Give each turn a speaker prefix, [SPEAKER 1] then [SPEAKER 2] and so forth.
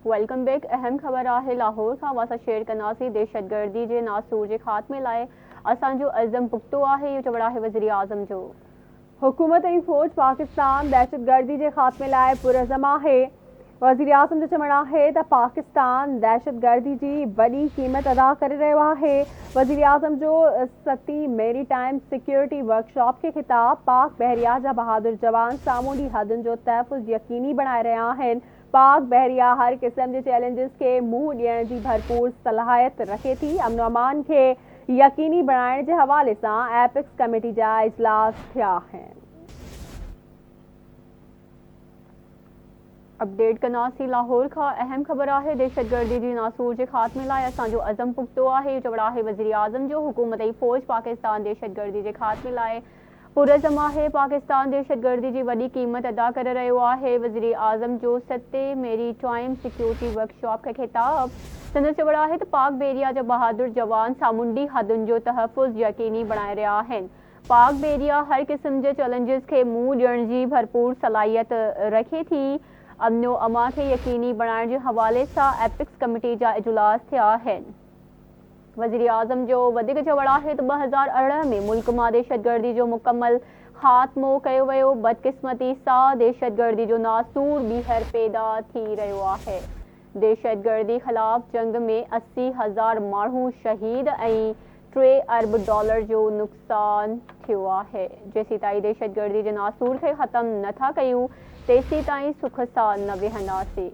[SPEAKER 1] Welcome back. अहम खबर आहे लाहौर का वासा शेयर कनासी दहशतगर्दी जे नासूर जे खात्मे लाए असांजो अज़म पुख्तो आहे। इहो चवण आहे वज़ीर आज़म जो।
[SPEAKER 2] हुकूमत ऐं फ़ौज पाकिस्तान दहशतगर्दी के खात्मे लाए पुरज़म आहे। वज़ीर आज़म जो चवण आहे त पाकिस्तान दहशतगर्दी की वॾी क़ीमत अदा करे रहियो आहे। वज़ीर आज़म जो 7वीं मेरी टाइम सिक्योरिटी वर्कशॉप के ख़िताब पाक बहरिया जा बहादुर जवान सामूंडी हदुनि जो तहफ़ुज़ यकीनी बणाए रहिया आहिनि। पाक बहरिया हर किस्म के चैलेंजिस के मुंह ॾियण जी भरपूर सलाहियत रखे थी। अमन अमान के यकीनी बनाने के हवाले से एपिक्स कमेटी जा इजलास थिया हैं।
[SPEAKER 1] अपडेट कनासी लाहौर का अहम खबर है दहशतगर्दी जी नासूर के खात्मे लाए असांजो अज़म पुख्तो है। इहो चवण आहे वज़ीर आज़म जो। हुकूमत ऐं फ़ौज पाकिस्तान दहशतगर्दी के खात्मे लाए पुरज़म आहे। पाकिस्तान दहशतगर्दी की वॾी क़ीमत अदा करे रहियो आहे। वज़ीर आज़म जो 7वीं मेरी टाइम सिक्योरिटी वर्कशॉप के खिताब संदसि चवण आहे त पाक बहरिया जा बहादुर जवान सामूंडी हदुनि जो तहफ़ुज़ यकीनी बणाए रहिया आहिनि। पाक बहरिया हर किस्म के चैलेंजिस के मुंह ॾियण जी भरपूर सलाहियत रखे थी। अमनो अमा के यकीनी बनाने के हवाले से एपिक्स कमेटी जा इजलास थिया आहिनि। वज़ीर आज़म जो वधीक चवण आहे त 2018 में मुल्क में दहशतगर्दी जो मुकम्मल खात्मो कयो वियो। बदकिस्मती सां दहशतगर्दी जो नासूर ॿीहर पैदा थी रहियो आहे। दहशतगर्दी ख़िलाफ़ जंग में 80,000 माण्हू शहीद ऐं $3 अरब जो नुक़सान थियो आहे। जेसी ताईं दहशतगर्दी जे नासूर खे ख़त्म नथा कयूं तेसी ताईं सुख सां न विहंदासीं।